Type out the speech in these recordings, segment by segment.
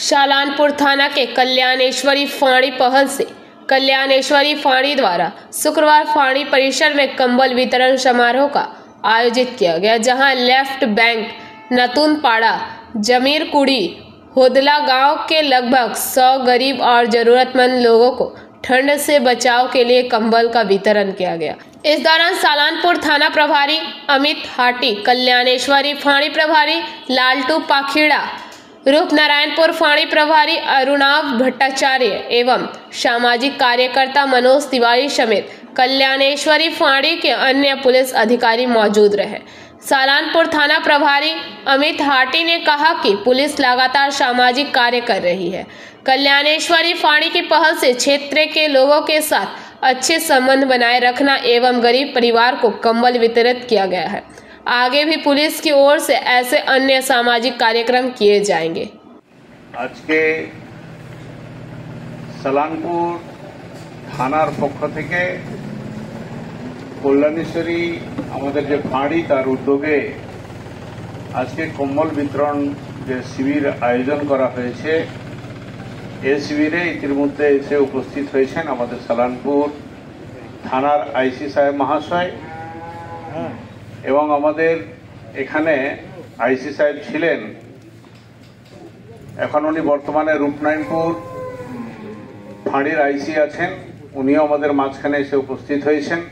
शालानपुर थाना के कल्याणेश्वरी फाड़ी पहल से कल्याणेश्वरी फाड़ी द्वारा शुक्रवार फाड़ी परिसर में कंबल वितरण समारोह का आयोजित किया गया, जहां लेफ्ट बैंक नतुनपाड़ा जमीरकुड़ी होदला गांव के लगभग 100 गरीब और जरूरतमंद लोगों को ठंड से बचाव के लिए कंबल का वितरण किया गया। इस दौरान शालानपुर थाना प्रभारी अमित हाटी, कल्याणेश्वरी फाड़ी प्रभारी लालटू पाखीड़ा, रूपनारायणपुर फाड़ी प्रभारी अरुणाभ भट्टाचार्य एवं सामाजिक कार्यकर्ता मनोज तिवारी समेत कल्याणेश्वरी फाड़ी के अन्य पुलिस अधिकारी मौजूद रहे। शालानपुर थाना प्रभारी अमित हाटी ने कहा कि पुलिस लगातार सामाजिक कार्य कर रही है। कल्याणेश्वरी फाड़ी की पहल से क्षेत्र के लोगों के साथ अच्छे संबंध बनाए रखना एवं गरीब परिवार को कंबल वितरित किया गया है। आगे भी पुलिस की ओर से ऐसे अन्य सामाजिक कार्यक्रम किए जाएंगे। आज के शालानपुर थानार पक्ष थेके कल्याणेश्वरी आमादेर जे फाड़ी तार उद्योगे आज के कम्बल वितरण जे शिविर आयोजन करा हयेछे ए शिविरे इतिमध्ये एसे उपस्थित हयेछेन आमादेर शालानपुर थानार आईसी साहेब महाशय एवं आमादेर एखाने आईसी साहेब छिलेन एखन उनी बर्तमाने रूपनारायणपुर फाड़ीर आईसी आछेन उनिও आमादेर माझखाने एसे उपस्थित हयेछेन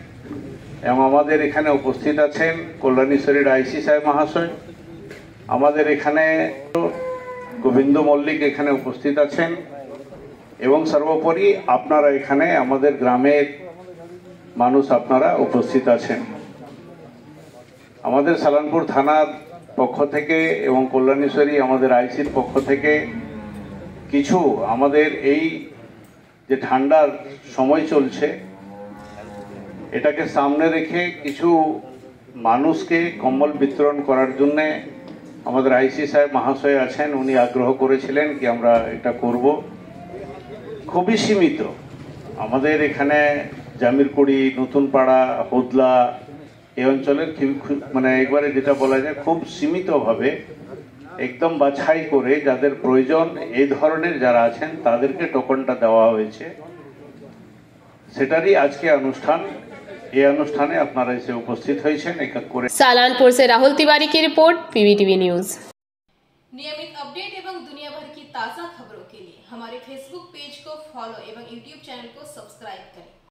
एवं आमादेर एखाने उपस्थित आछेन कल्याणेश्वरीर आईसी साहेब महाशय आमादेर एखाने गोविंद मल्लिक एखाने उपस्थित आछेन एवं सर्वोपरि आपनारा एखाने आमादेर ग्रामेर मानुष आपनारा उपस्थित आछेन। आमादेर शालानपुर थानार पक्ष थेके एवं कल्याणेश्वरी आमादेर आईसिर पक्ष थेके किछु आमादेर एई जे ठांडार समय चलछे एटाके सामने रेखे किछु मानुषके कम्बल वितरण करार जन्य आमादेर आईसी साहेब महाशय आछेन उनी आग्रह करेछिलेन कि आमरा एटा करब। खुबই सीमित आमादेर एखाने जामिरकुड़ी नतुनपाड़ा होदला এই অঞ্চলের মানে একবারে যেটা বলা যায় খুব সীমিতভাবে একদম বাছাই করে যাদের প্রয়োজন এই ধরনের যারা আছেন তাদেরকে টোকনটা দেওয়া হয়েছে, সেটারই আজকে অনুষ্ঠান। এই অনুষ্ঠানে আপনারা এসে উপস্থিত হয়েছেন এক এক করে। शालानपुर से राहुल तिवारी की रिपोर्ट, पीवीटीवी न्यूज। नियमित अपडेट एवं दुनिया भर की ताज़ा खबरों के लिए हमारे फेसबुक पेज को फॉलो एवं यूट्यूब चैनल को सब्सक्राइब करें।